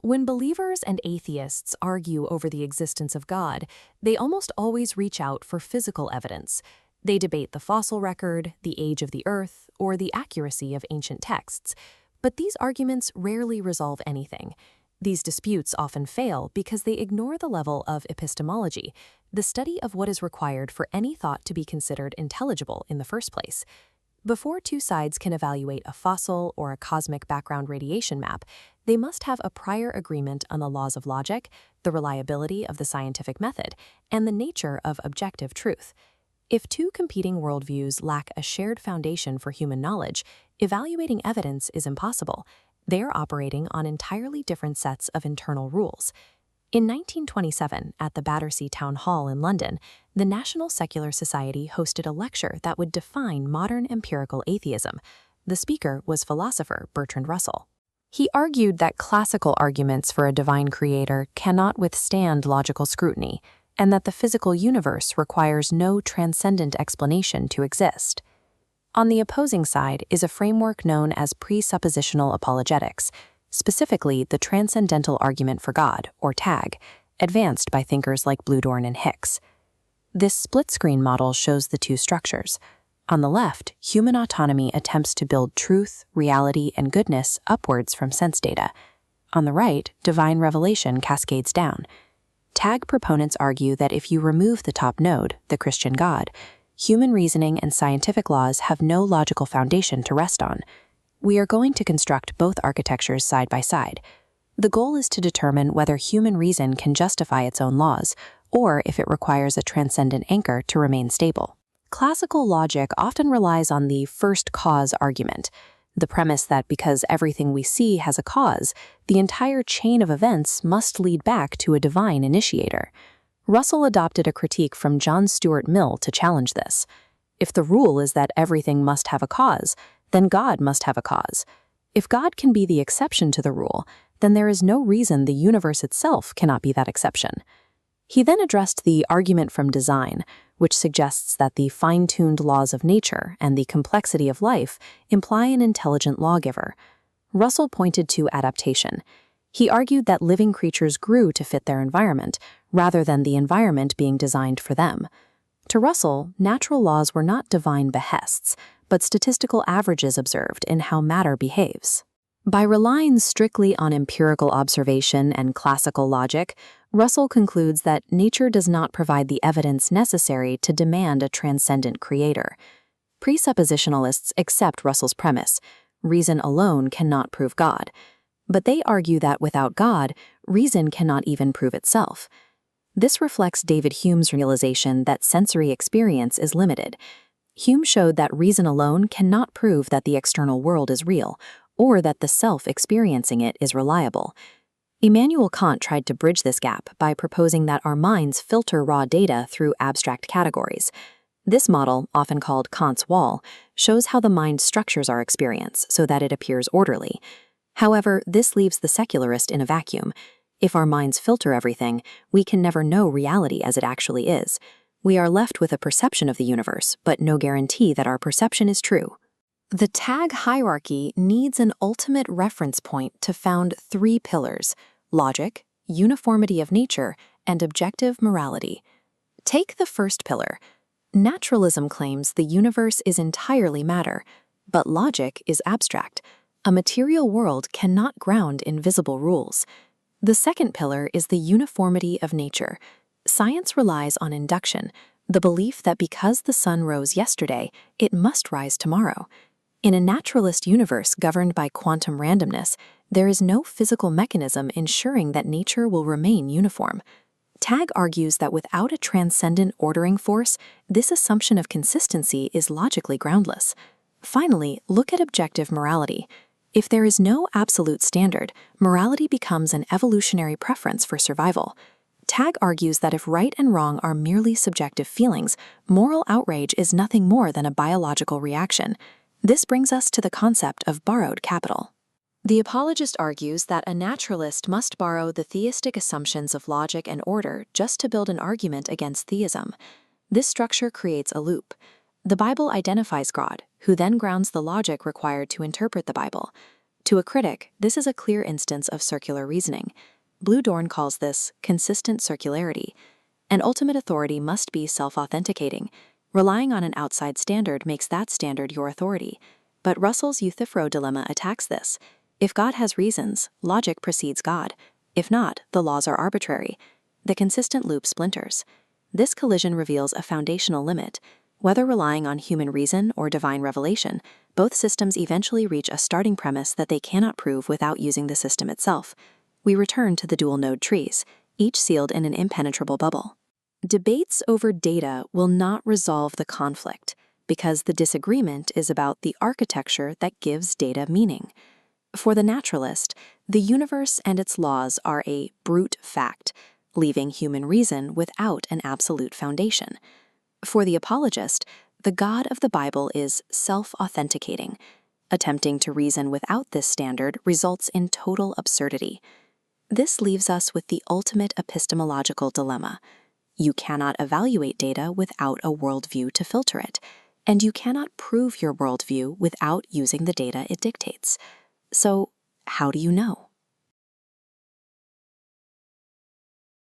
When believers and atheists argue over the existence of God, they almost always reach out for physical evidence. They debate the fossil record, the age of the Earth, or the accuracy of ancient texts. But these arguments rarely resolve anything. These disputes often fail because they ignore the level of epistemology, the study of what is required for any thought to be considered intelligible in the first place. Before two sides can evaluate a fossil or a cosmic background radiation map, they must have a prior agreement on the laws of logic, the reliability of the scientific method, and the nature of objective truth. If two competing worldviews lack a shared foundation for human knowledge, evaluating evidence is impossible. They are operating on entirely different sets of internal rules. In 1927, at the Battersea Town Hall in London, the National Secular Society hosted a lecture that would define modern empirical atheism. The speaker was philosopher Bertrand Russell. He argued that classical arguments for a divine creator cannot withstand logical scrutiny, and that the physical universe requires no transcendent explanation to exist. On the opposing side is a framework known as presuppositional apologetics, specifically the Transcendental Argument for God, or TAG, advanced by thinkers like Bluedorn and Hicks. This split-screen model shows the two structures. On the left, human autonomy attempts to build truth, reality, and goodness upwards from sense data. On the right, divine revelation cascades down. TAG proponents argue that if you remove the top node, the Christian God, human reasoning and scientific laws have no logical foundation to rest on. We are going to construct both architectures side by side. The goal is to determine whether human reason can justify its own laws, or if it requires a transcendent anchor to remain stable. Classical logic often relies on the first cause argument, the premise that because everything we see has a cause, the entire chain of events must lead back to a divine initiator. Russell adopted a critique from John Stuart Mill to challenge this. If the rule is that everything must have a cause, then God must have a cause. If God can be the exception to the rule, then there is no reason the universe itself cannot be that exception. He then addressed the argument from design, which suggests that the fine-tuned laws of nature and the complexity of life imply an intelligent lawgiver. Russell pointed to adaptation. He argued that living creatures grew to fit their environment, rather than the environment being designed for them. To Russell, natural laws were not divine behests, but statistical averages observed in how matter behaves. By relying strictly on empirical observation and classical logic, Russell concludes that nature does not provide the evidence necessary to demand a transcendent creator. Presuppositionalists accept Russell's premise: reason alone cannot prove God. But they argue that without God, reason cannot even prove itself. This reflects David Hume's realization that sensory experience is limited. Hume showed that reason alone cannot prove that the external world is real, or that the self experiencing it is reliable. Immanuel Kant tried to bridge this gap by proposing that our minds filter raw data through abstract categories. This model, often called Kant's wall, shows how the mind structures our experience so that it appears orderly. However, this leaves the secularist in a vacuum. If our minds filter everything, we can never know reality as it actually is. We are left with a perception of the universe, but no guarantee that our perception is true. The TAG hierarchy needs an ultimate reference point to found three pillars: logic, uniformity of nature, and objective morality. Take the first pillar. Naturalism claims the universe is entirely matter, but logic is abstract. A material world cannot ground in visible rules. The second pillar is the uniformity of nature. Science relies on induction, the belief that because the sun rose yesterday, it must rise tomorrow. In a naturalist universe governed by quantum randomness, there is no physical mechanism ensuring that nature will remain uniform. TAG argues that without a transcendent ordering force, this assumption of consistency is logically groundless. Finally, look at objective morality. If there is no absolute standard, morality becomes an evolutionary preference for survival. TAG argues that if right and wrong are merely subjective feelings, moral outrage is nothing more than a biological reaction. This brings us to the concept of borrowed capital. The apologist argues that a naturalist must borrow the theistic assumptions of logic and order just to build an argument against theism. This structure creates a loop. The Bible identifies God, who then grounds the logic required to interpret the Bible. To a critic, this is a clear instance of circular reasoning. Blue Dorn calls this consistent circularity. And ultimate authority must be self-authenticating. Relying on an outside standard makes that standard your authority. But Russell's Euthyphro dilemma attacks this. If God has reasons, logic precedes God. If not, the laws are arbitrary. The consistent loop splinters. This collision reveals a foundational limit. Whether relying on human reason or divine revelation, both systems eventually reach a starting premise that they cannot prove without using the system itself. We return to the dual-node trees, each sealed in an impenetrable bubble. Debates over data will not resolve the conflict, because the disagreement is about the architecture that gives data meaning. For the naturalist, the universe and its laws are a brute fact, leaving human reason without an absolute foundation. For the apologist, the God of the Bible is self-authenticating. Attempting to reason without this standard results in total absurdity. This leaves us with the ultimate epistemological dilemma. You cannot evaluate data without a worldview to filter it, and you cannot prove your worldview without using the data it dictates. So, how do you know?